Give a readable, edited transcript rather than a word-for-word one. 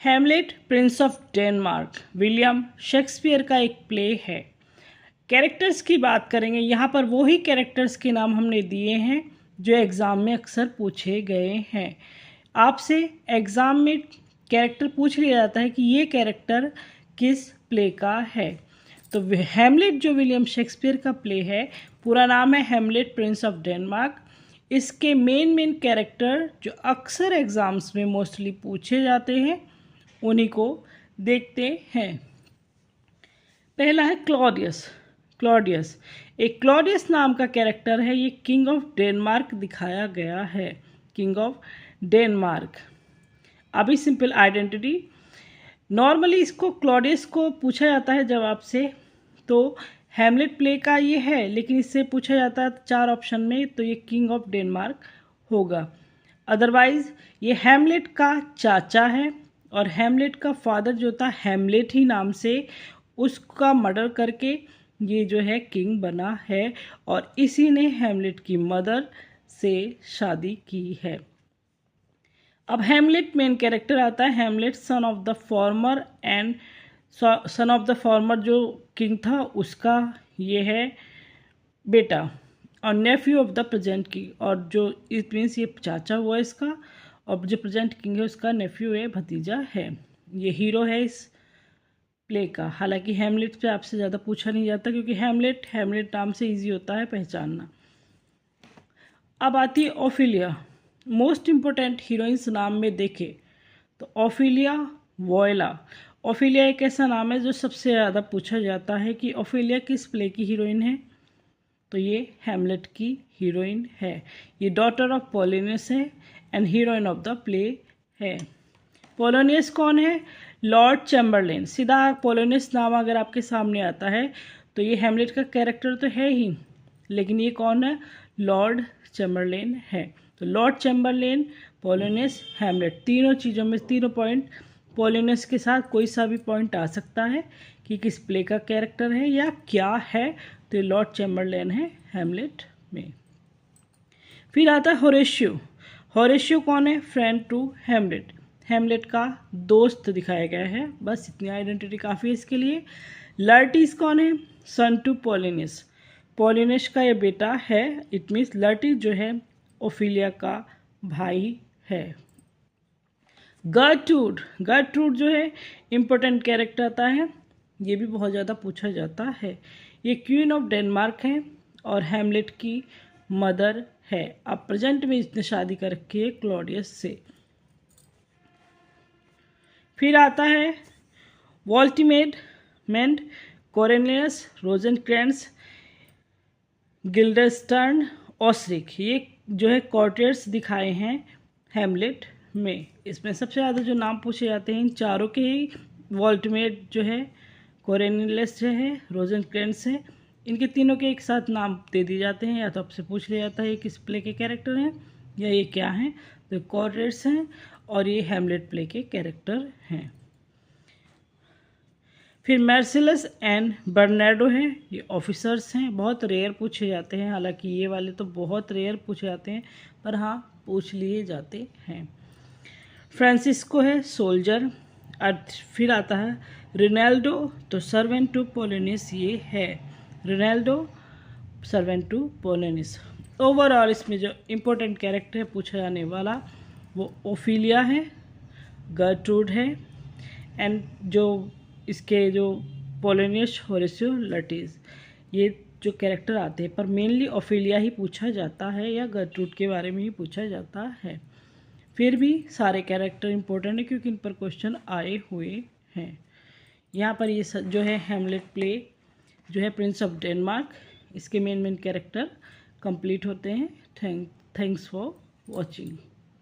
Hamlet Prince of Denmark William Shakespeare का एक play है। कैरेक्टर्स की बात करेंगे, यहाँ पर वही कैरेक्टर्स के नाम हमने दिए हैं जो एग्ज़ाम में अक्सर पूछे गए हैं। आपसे एग्ज़ाम में कैरेक्टर पूछ लिया जाता है कि ये कैरेक्टर किस प्ले का है। तो हैमलेट जो विलियम शेक्सपियर का प्ले है, पूरा नाम है हैमलेट प्रिंस ऑफ डेनमार्क। इसके मेन कैरेक्टर जो अक्सर एग्ज़ाम्स में मोस्टली पूछे जाते हैं उन्हीं को देखते हैं। पहला है क्लॉडियस। एक क्लॉडियस नाम का कैरेक्टर है। ये किंग ऑफ डेनमार्क दिखाया गया है, किंग ऑफ डेनमार्क। अभी सिंपल आइडेंटिटी, नॉर्मली इसको क्लॉडियस को पूछा जाता है जवाब से, तो हैमलेट प्ले का ये है, लेकिन इससे पूछा जाता है 4 ऑप्शन में, तो ये किंग ऑफ डेनमार्क होगा। अदरवाइज ये हैमलेट का चाचा है और हैमलेट का फादर जो था हैमलेट ही नाम से, उसका मर्डर करके ये जो है किंग बना है और इसी ने हैमलेट की मदर से शादी की है। अब हैमलेट मेन कैरेक्टर आता है Hamlet son of the former and son of the former जो किंग था उसका ये है बेटा और Neiphiu of the present king, और जो इट मीन्स ये चाचा हुआ इसका और जो प्रेजेंट किंग है उसका नेफ्यू है, भतीजा है। ये हीरो है इस प्ले का। हालांकि हैमलेट पे आपसे ज़्यादा पूछा नहीं जाता क्योंकि हैमलेट नाम से इजी होता है पहचानना। अब आती है ओफिलिया। मोस्ट इम्पोर्टेंट हीरोइंस नाम में देखें तो ओफिलिया वॉयला। ओफिलिया एक ऐसा नाम है जो सबसे ज़्यादा पूछा जाता है कि ओफिलिया किस प्ले की हीरोइन है, तो ये हैमलेट की हीरोइन है। ये डॉटर ऑफ पोलिनियस है and heroine of the play है। पोलिनियस कौन है? Lord Chamberlain. सीधा पोलिनियस नाम अगर आपके सामने आता है तो ये हैमलेट का कैरेक्टर तो है ही, लेकिन ये कौन है? लॉर्ड चैम्बरलेन है। तो लॉर्ड चैम्बरलेन, पोलिनियस, हैमलेट, तीनों चीज़ों में तीनों पॉइंट पोलिनियस के साथ कोई सा भी पॉइंट आ सकता है कि किस प्ले का कैरेक्टर है या क्या है, तो ये लॉर्ड चैम्बरलेन है हैमलेट में। फिर आता है होरेशियो। होरेशियो कौन है? फ्रेंड टू हैमलेट, हैमलेट का दोस्त दिखाया गया है। बस इतनी आइडेंटिटी काफ़ी है इसके लिए। लर्टिस कौन है? सन टू पोलिनियस, पोलिनियस का ये बेटा है। इट मीन्स लर्टिस जो है ओफिलिया का भाई है। गर्ट्रूड जो है इम्पोर्टेंट कैरेक्टर आता है, ये भी बहुत ज़्यादा पूछा जाता है। ये क्वीन ऑफ डेनमार्क है और हैमलेट की मदर है। अब प्रेजेंट में इसने शादी कर रखी है क्लॉडियस से। फिर आता है वॉल्टिमेड, कोरेनियस, रोजेनक्रेंस, गिल्डरस्टर्न, ऑसरिक। ये जो है कॉर्टियर्स दिखाए हैं हैमलेट में। इसमें सबसे ज़्यादा जो नाम पूछे जाते हैं इन चारों के ही, वॉल्टिमेड जो है, कोरेनियस जो है, रोजेनक्रेंस है, इनके तीनों के एक साथ नाम दे दिए जाते हैं। या तो आपसे पूछ लिया जाता है ये किस प्ले के कैरेक्टर हैं या ये क्या हैं, तो कॉर्टियर्स हैं और ये हैमलेट प्ले के कैरेक्टर हैं। फिर मार्सिलस एंड बर्नार्डो हैं, ये ऑफिसर्स हैं, बहुत रेयर पूछे जाते हैं। हालांकि ये वाले तो बहुत रेयर पूछे जाते हैं, पर हाँ पूछ लिए जाते हैं। फ्रांसिस्को है सोल्जर। फिर आता है रिनाल्डो, तो सर्वेंट टू पोलिनियस ये है। Rinaldo servant to Polonius. Overall इसमें जो इम्पोर्टेंट कैरेक्टर पूछा जाने वाला वो ओफिलिया है, गर्ट्रूड है एंड जो इसके जो पोलिनियस, होरेशियो, लर्टिस, ये जो कैरेक्टर आते हैं, पर मेनली ओफिलिया ही पूछा जाता है या गर्ट्रूड के बारे में ही पूछा जाता है। फिर भी सारे कैरेक्टर इंपॉर्टेंट है क्योंकि इन पर क्वेश्चन आए हुए हैं। यहाँ पर ये जो है हैमलेट प्ले जो है प्रिंस ऑफ डेनमार्क, इसके मेन कैरेक्टर कंप्लीट होते हैं। Thanks for watching.